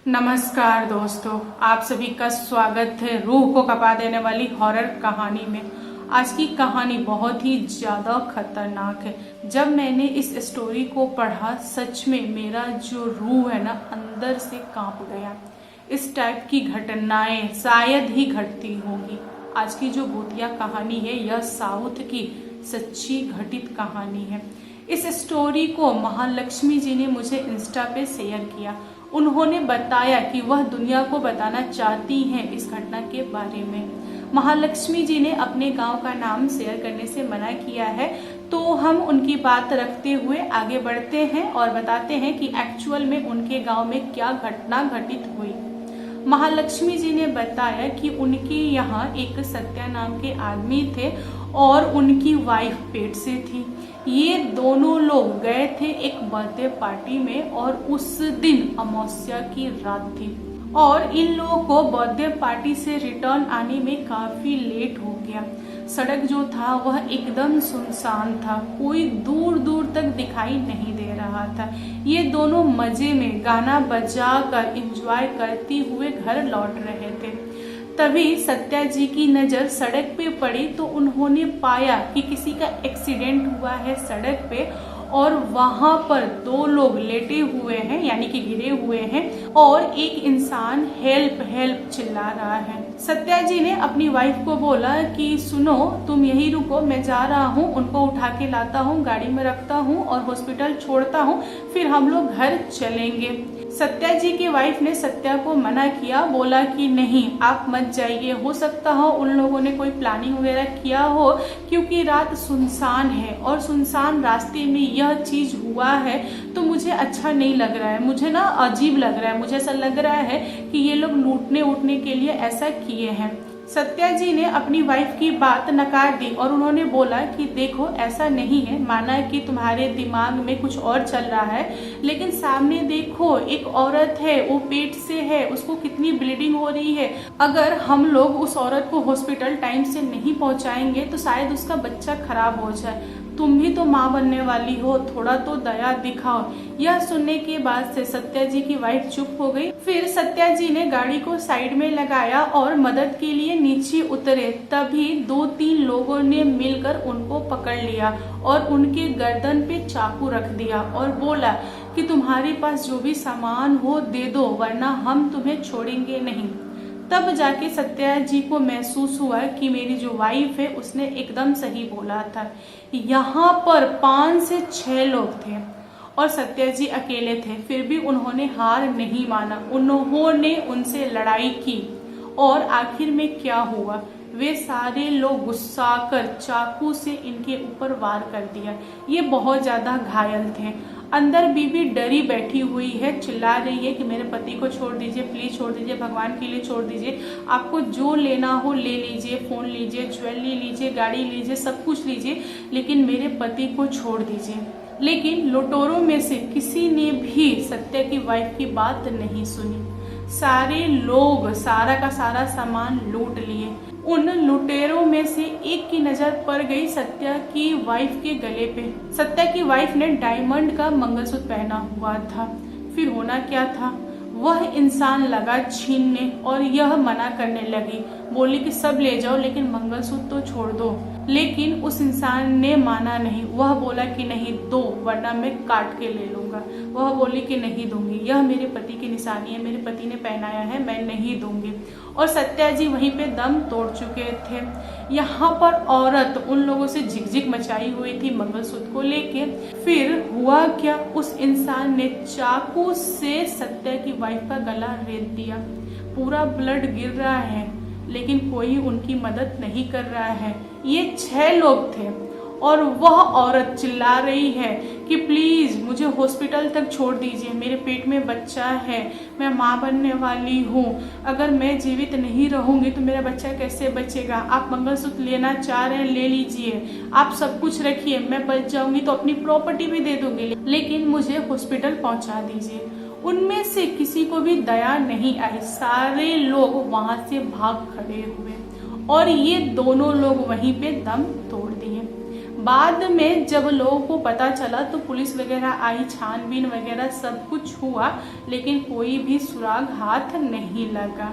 नमस्कार दोस्तों, आप सभी का स्वागत है रूह को कपा देने वाली हॉरर कहानी में। आज की कहानी बहुत ही ज़्यादा खतरनाक है। जब मैंने इस स्टोरी को पढ़ा, सच में मेरा जो रूह है ना, अंदर से कांप गया। इस टाइप की घटनाएं शायद ही घटती होगी। आज की जो भूतिया कहानी है, यह साउथ की सच्ची घटित कहानी है। इस स्टोरी को महालक्ष्मी जी ने मुझे इंस्टा पे शेयर किया। उन्होंने बताया कि वह दुनिया को बताना चाहती हैं इस घटना के बारे में। महालक्ष्मी जी ने अपने गांव का नाम शेयर करने से मना किया है, तो हम उनकी बात रखते हुए आगे बढ़ते हैं और बताते हैं कि एक्चुअल में उनके गांव में क्या घटना घटित हुई। महालक्ष्मी जी ने बताया कि उनके यहाँ एक सत्या नाम के आदमी थे और उनकी वाइफ पेट से थी। ये दोनों लोग गए थे एक बर्थडे पार्टी में और उस दिन अमावस्या की रात थी और इन लोगों को बर्थडे पार्टी से रिटर्न आने में काफी लेट हो गया। सड़क जो था वह एकदम सुनसान था, कोई दूर दूर तक दिखाई नहीं दे रहा था। ये दोनों मजे में गाना बजा कर एंजॉय करते हुए घर लौट रहे थे। तभी सत्या जी की नज़र सड़क पे पड़ी तो उन्होंने पाया कि किसी का एक्सीडेंट हुआ है सड़क पे और वहां पर दो लोग लेटे हुए हैं, यानी कि गिरे हुए हैं, और एक इंसान हेल्प हेल्प चिल्ला रहा है। सत्या जी ने अपनी वाइफ को बोला कि सुनो, तुम यहीं रुको, मैं जा रहा हूँ, उनको उठा के लाता हूँ, गाड़ी में रखता हूँ और हॉस्पिटल छोड़ता हूँ, फिर हम लोग घर चलेंगे। सत्या जी की वाइफ ने सत्या को मना किया, बोला कि नहीं, आप मत जाइए, हो सकता हो उन लोगों ने कोई प्लानिंग वगैरह किया हो, क्योंकि रात सुनसान है और सुनसान रास्ते में यह चीज हुआ है तो मुझे अच्छा नहीं लग रहा है, मुझे ना अजीब लग रहा है, मुझे ऐसा लग रहा है कि ये लोग लूटने उठने के लिए ऐसा किए हैं। सत्या जी ने अपनी वाइफ की बात नकार दी और उन्होंने बोला कि देखो, ऐसा नहीं है, माना कि तुम्हारे दिमाग में कुछ और चल रहा है, लेकिन सामने देखो एक औरत है, वो पेट से है, उसको कितनी ब्लीडिंग हो रही है। अगर हम लोग उस औरत को हॉस्पिटल टाइम से नहीं पहुंचाएंगे तो शायद उसका बच्चा खराब हो जाए। तुम भी तो माँ बनने वाली हो, थोड़ा तो दया दिखाओ। यह सुनने के बाद से सत्या जी की वाइफ चुप हो गई। फिर सत्या जी ने गाड़ी को साइड में लगाया और मदद के लिए नीचे उतरे। तभी 2-3 लोगों ने मिलकर उनको पकड़ लिया और उनके गर्दन पे चाकू रख दिया और बोला कि तुम्हारे पास जो भी सामान हो दे दो, वरना हम तुम्हें छोड़ेंगे नहीं। तब जाके सत्या जी को महसूस हुआ कि मेरी जो वाइफ है उसने एकदम सही बोला था। यहाँ पर 5 से 6 लोग थे और सत्या जी अकेले थे, फिर भी उन्होंने हार नहीं माना। उन्होंने उनसे लड़ाई की और आखिर में क्या हुआ, वे सारे लोग गुस्सा कर चाकू से इनके ऊपर वार कर दिया। ये बहुत ज्यादा घायल थे। अंदर बीवी डरी बैठी हुई है, चिल्ला रही है कि मेरे पति को छोड़ दीजिए, प्लीज छोड़ दीजिए, भगवान के लिए छोड़ दीजिए, आपको जो लेना हो ले लीजिए, फोन लीजिए, ज्वेलरी लीजिए, गाड़ी लीजिए, सब कुछ लीजिए, लेकिन मेरे पति को छोड़ दीजिए। लेकिन लुटेरों में से किसी ने भी सत्या की वाइफ की बात नहीं सुनी। सारे लोग सारा का सारा सामान लूट लिए। उन लुटेरों में से एक की नजर पड़ गई सत्या की वाइफ के गले पे। सत्या की वाइफ ने डायमंड का मंगलसूत्र पहना हुआ था। फिर होना क्या था, वह इंसान लगा छीनने और यह मना करने लगी, बोली कि सब ले जाओ लेकिन मंगलसूत्र तो छोड़ दो। लेकिन उस इंसान ने माना नहीं, वह बोला कि नहीं दो, वरना मैं काट के ले लूंगा। वह बोली कि नहीं दूंगी, यह मेरे पति की निशानी है, मेरे पति ने पहनाया है, मैं नहीं दूंगी। और सत्या जी वहीं पे दम तोड़ चुके थे। यहाँ पर औरत उन लोगों से झिकझिक मचाई हुई थी मंगलसूत्र को लेके। फिर हुआ क्या, उस इंसान ने चाकू से सत्या की वाइफ का गला रेत दिया। पूरा ब्लड गिर रहा है लेकिन कोई उनकी मदद नहीं कर रहा है। ये 6 लोग थे और वह औरत चिल्ला रही है कि प्लीज मुझे हॉस्पिटल तक छोड़ दीजिए, मेरे पेट में बच्चा है, मैं माँ बनने वाली हूँ, अगर मैं जीवित नहीं रहूंगी तो मेरा बच्चा कैसे बचेगा। आप मंगलसूत्र लेना चाह रहे हैं ले लीजिए, आप सब कुछ रखिए, मैं बच जाऊंगी तो अपनी प्रॉपर्टी भी दे दूंगी, लेकिन मुझे हॉस्पिटल पहुंचा दीजिए। उनमें से किसी को भी दया नहीं आई। सारे लोग वहां से भाग खड़े हुए और ये दोनों लोग वहीं पे दम तोड़ दिए। बाद में जब लोगों को पता चला तो पुलिस वगैरह आई, छानबीन वगैरह सब कुछ हुआ, लेकिन कोई भी सुराग हाथ नहीं लगा।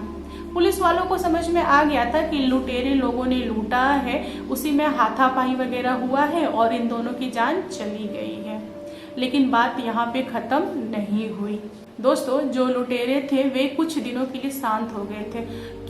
पुलिस वालों को समझ में आ गया था कि लुटेरे लोगों ने लूटा है, उसी में हाथापाई वगैरह हुआ है और इन दोनों की जान चली गई है। लेकिन बात यहाँ पे खत्म नहीं हुई दोस्तों। जो लुटेरे थे वे कुछ दिनों के लिए शांत हो गए थे,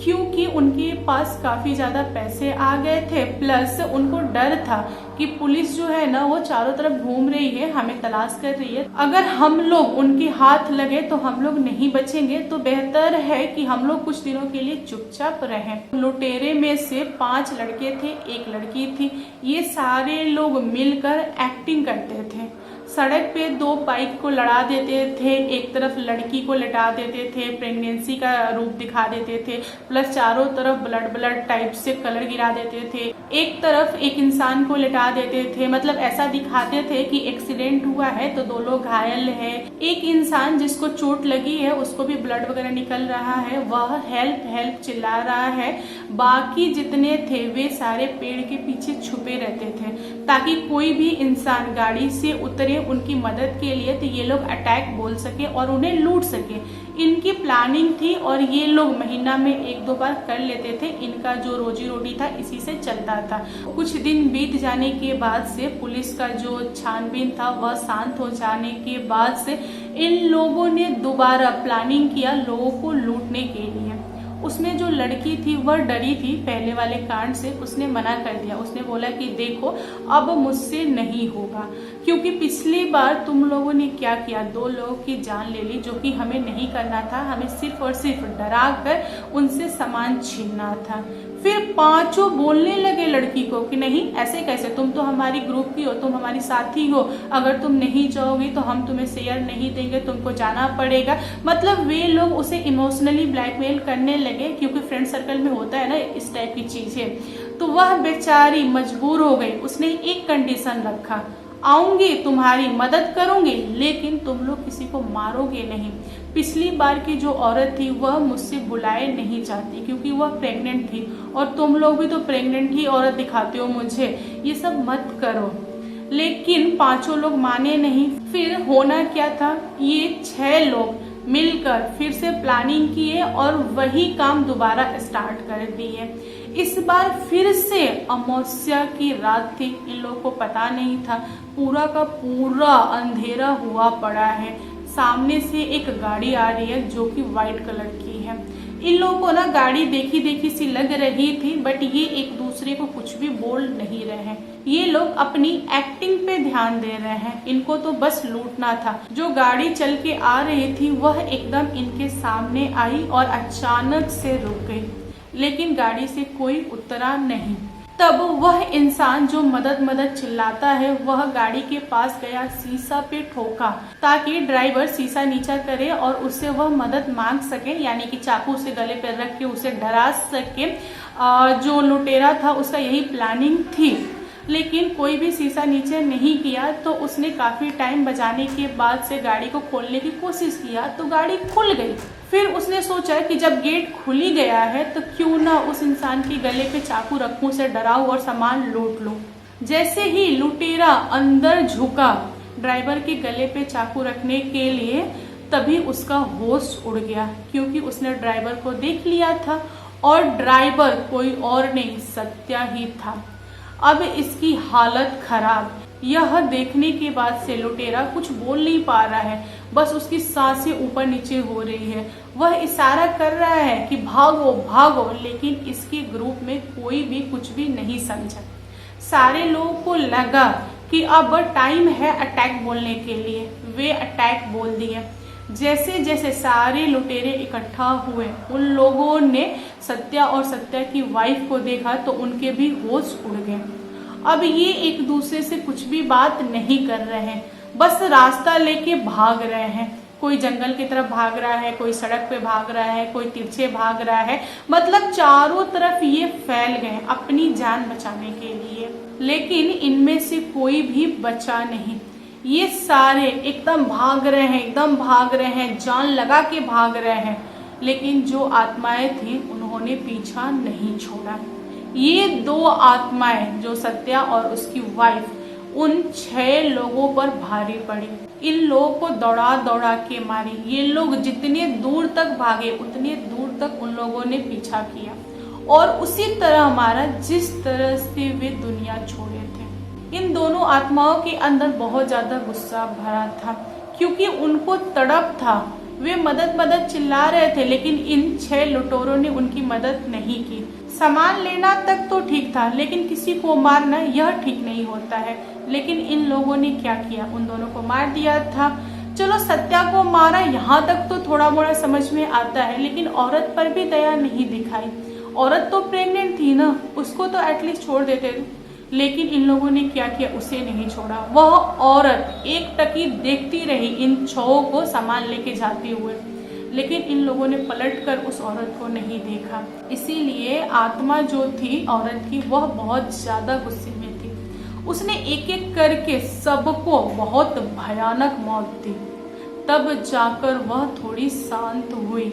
क्योंकि उनके पास काफी ज्यादा पैसे आ गए थे, प्लस उनको डर था कि पुलिस जो है ना वो चारों तरफ घूम रही है, हमें तलाश कर रही है। अगर हम लोग उनके हाथ लगे तो हम लोग नहीं बचेंगे, तो बेहतर है कि हम लोग कुछ दिनों के लिए चुपचाप रहें। लुटेरे में से 5 लड़के थे, 1 लड़की थी। ये सारे लोग मिलकर एक्टिंग करते थे। सड़क पे 2 बाइक को लड़ा देते थे, एक तरफ लड़की को लटा देते थे, प्रेगनेंसी का रूप दिखा देते थे, प्लस चारों तरफ ब्लड टाइप से कलर गिरा देते थे। एक तरफ एक इंसान को लटा देते थे, मतलब ऐसा दिखाते थे कि एक्सीडेंट हुआ है तो 2 लोग घायल है। एक इंसान जिसको चोट लगी है उसको भी ब्लड वगैरह निकल रहा है, वह हेल्प हेल्प चिल्ला रहा है। बाकी जितने थे वे सारे पेड़ के पीछे छुपे रहते थे ताकि कोई भी इंसान गाड़ी से उतरे उनकी मदद के लिए, तो ये लोग अटैक बोल सके और उन्हें लूट सके। इनकी प्लानिंग थी और ये लोग महीना में 1-2 बार कर लेते थे। इनका जो रोजी रोटी था इसी से चलता था। कुछ दिन बीत जाने के बाद से पुलिस का जो छानबीन था वह शांत हो जाने के बाद से इन लोगों ने दोबारा प्लानिंग किया लोगों को लूटने के लिए। उसमें जो लड़की थी वह डरी थी पहले वाले कांड से, उसने मना कर दिया। उसने बोला कि देखो अब मुझसे नहीं होगा, क्योंकि पिछली बार तुम लोगों ने क्या किया, 2 लोगों की जान ले ली, जो कि हमें नहीं करना था। हमें सिर्फ और सिर्फ डरा कर उनसे सामान छीनना था। फिर 5 बोलने लगे लड़की को कि नहीं ऐसे कैसे, तुम तो हमारी ग्रुप की हो, तुम हमारी साथी हो, अगर तुम नहीं जाओगी तो हम तुम्हें शेयर नहीं देंगे, तुमको जाना पड़ेगा। मतलब वे लोग उसे इमोशनली ब्लैकमेल करने लगे, क्योंकि फ्रेंड सर्कल में होता है ना इस टाइप की चीजें। तो वह बेचारी मजबूर हो गई। उसने एक कंडीशन रखा, आऊंगी तुम्हारी मदद करूंगी, लेकिन तुम लोग किसी को मारोगे नहीं। पिछली बार की जो औरत थी वह मुझसे बुलाए नहीं जाती क्योंकि वह प्रेग्नेंट थी, और तुम लोग भी तो प्रेग्नेंट ही औरत दिखाते हो मुझे, ये सब मत करो। लेकिन 5 लोग माने नहीं। फिर होना क्या था, ये 6 लोग मिलकर फिर से प्लानिंग किए और वही काम दोबारा स्टार्ट कर दिए। इस बार फिर से अमावस्या की रात थी, इन लोगों को पता नहीं था, पूरा का पूरा अंधेरा हुआ पड़ा है। सामने से एक गाड़ी आ रही है जो कि व्हाइट कलर की है। इन लोगों को ना गाड़ी देखी देखी सी लग रही थी, बट ये एक दूसरे को कुछ भी बोल नहीं रहे हैं। ये लोग अपनी एक्टिंग पे ध्यान दे रहे हैं, इनको तो बस लूटना था। जो गाड़ी चल के आ रही थी वह एकदम इनके सामने आई और अचानक से रुक गई, लेकिन गाड़ी से कोई उतरा नहीं। तब वह इंसान जो मदद चिल्लाता है वह गाड़ी के पास गया, शीशा पे ठोका ताकि ड्राइवर शीशा नीचा करे और उससे वह मदद मांग सके, यानी कि चाकू से गले पर रख के उसे डरा सके। जो लुटेरा था उसका यही प्लानिंग थी, लेकिन कोई भी शीशा नीचे नहीं किया। तो उसने काफी टाइम बजाने के बाद से गाड़ी को खोलने की कोशिश किया तो गाड़ी खुल गई। फिर उसने सोचा कि जब गेट खुल ही गया है तो क्यों ना उस इंसान के गले पे चाकू रखूं, उसे डराऊं और सामान लूट लूं। जैसे ही लुटेरा अंदर झुका ड्राइवर के गले पे चाकू रखने के लिए, तभी उसका होश उड़ गया, क्योंकि उसने ड्राइवर को देख लिया था और ड्राइवर कोई और नहीं सत्या ही था। अब इसकी हालत खराब। यह देखने के बाद से लुटेरा कुछ बोल नहीं पा रहा है, बस उसकी सांसें ऊपर नीचे हो रही है। वह इशारा कर रहा है कि भागो भागो, लेकिन इसके ग्रुप में कोई भी कुछ भी नहीं समझा। सारे लोगों को लगा कि अब टाइम है अटैक बोलने के लिए। वे अटैक बोल दिए। जैसे जैसे सारे लुटेरे इकट्ठा हुए, उन लोगों ने सत्या और सत्या की वाइफ को देखा तो उनके भी होश उड़ गए। अब ये एक दूसरे से कुछ भी बात नहीं कर रहे हैं, बस रास्ता लेके भाग रहे हैं। कोई जंगल की तरफ भाग रहा है, कोई सड़क पे भाग रहा है, कोई तिरछे भाग रहा है, मतलब चारों तरफ ये फैल गए अपनी जान बचाने के लिए। लेकिन इनमें से कोई भी बचा नहीं। ये सारे एकदम भाग रहे हैं, एकदम भाग रहे हैं, जान लगा के भाग रहे हैं। लेकिन जो आत्माएं थी उन्होंने पीछा नहीं छोड़ा। ये 2 आत्माएं जो सत्या और उसकी वाइफ उन 6 लोगों पर भारी पड़ी। इन लोगों को दौड़ा दौड़ा के मारी। ये लोग जितने दूर तक भागे उतने दूर तक उन लोगों ने पीछा किया और उसी तरह हमारा जिस तरह से वे दुनिया छोड़े थे। इन दोनों आत्माओं के अंदर बहुत ज्यादा गुस्सा भरा था क्योंकि उनको तड़प था। वे मदद चिल्ला रहे थे लेकिन इन 6 लुटेरों ने उनकी मदद नहीं की। सामान लेना तक तो ठीक था लेकिन किसी को मारना यह ठीक नहीं होता है। लेकिन इन लोगों ने क्या किया, उन दोनों को मार दिया था। चलो सत्या को मारा यहाँ तक तो थोड़ा मोड़ा समझ में आता है, लेकिन औरत पर भी दया नहीं दिखाई। औरत तो प्रेग्नेंट थी ना, उसको तो एटलीस्ट छोड़ देते थे। लेकिन इन लोगों ने क्या किया, उसे नहीं छोड़ा। वह औरत एक टकी देखती रही इन 6 को सामान लेके जाते हुए, लेकिन इन लोगों ने पलटकर उस औरत को नहीं देखा। इसीलिए आत्मा जो थी औरत की वह बहुत ज्यादा गुस्से में थी। उसने एक एक करके सबको बहुत भयानक मौत दी। तब जाकर वह थोड़ी शांत हुई।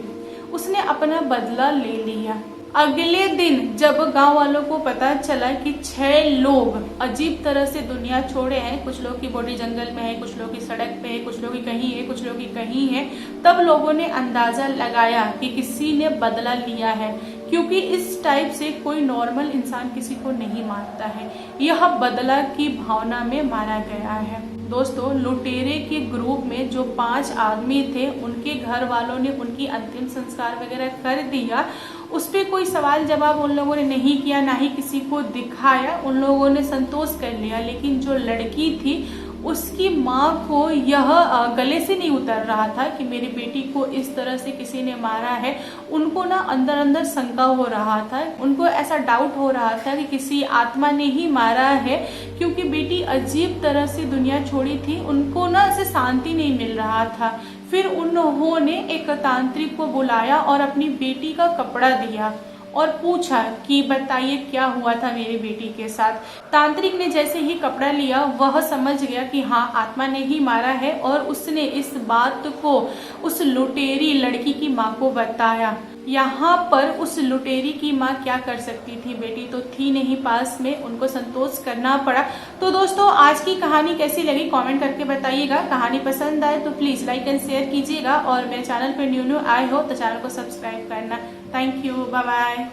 उसने अपना बदला ले लिया। अगले दिन जब गांव वालों को पता चला कि 6 लोग अजीब तरह से दुनिया छोड़े हैं, कुछ लोग की बॉडी जंगल में है, कुछ लोग की सड़क पे है, कुछ लोग की कहीं है, कुछ लोग की कहीं है, तब लोगों ने अंदाजा लगाया कि किसी ने बदला लिया है, क्योंकि इस टाइप से कोई नॉर्मल इंसान किसी को नहीं मारता है। यह बदला की भावना में मारा गया है। दोस्तों, लुटेरे के ग्रुप में जो 5 आदमी थे उनके घर वालों ने उनकी अंतिम संस्कार वगैरह कर दिया। उस पर कोई सवाल जवाब उन लोगों ने नहीं किया, ना ही किसी को दिखाया। उन लोगों ने संतोष कर लिया। लेकिन जो लड़की थी उसकी माँ को यह गले से नहीं उतर रहा था कि मेरी बेटी को इस तरह से किसी ने मारा है। उनको ना अंदर अंदर शंका हो रहा था, उनको ऐसा डाउट हो रहा था कि किसी आत्मा ने ही मारा है, क्योंकि बेटी अजीब तरह से दुनिया छोड़ी थी। उनको ना ऐसे शांति नहीं मिल रहा था। फिर उन्होंने एक तांत्रिक को बुलाया और अपनी बेटी का कपड़ा दिया और पूछा कि बताइए क्या हुआ था मेरी बेटी के साथ। तांत्रिक ने जैसे ही कपड़ा लिया वह समझ गया कि हाँ, आत्मा ने ही मारा है, और उसने इस बात को उस लुटेरी लड़की की माँ को बताया। यहाँ पर उस लुटेरी की माँ क्या कर सकती थी, बेटी तो थी नहीं पास में, उनको संतोष करना पड़ा। तो दोस्तों, आज की कहानी कैसी लगी कमेंट करके बताइएगा। कहानी पसंद आए तो प्लीज लाइक एंड शेयर कीजिएगा, और मेरे चैनल पर न्यू आए हो तो चैनल को सब्सक्राइब करना। Thank you, bye bye.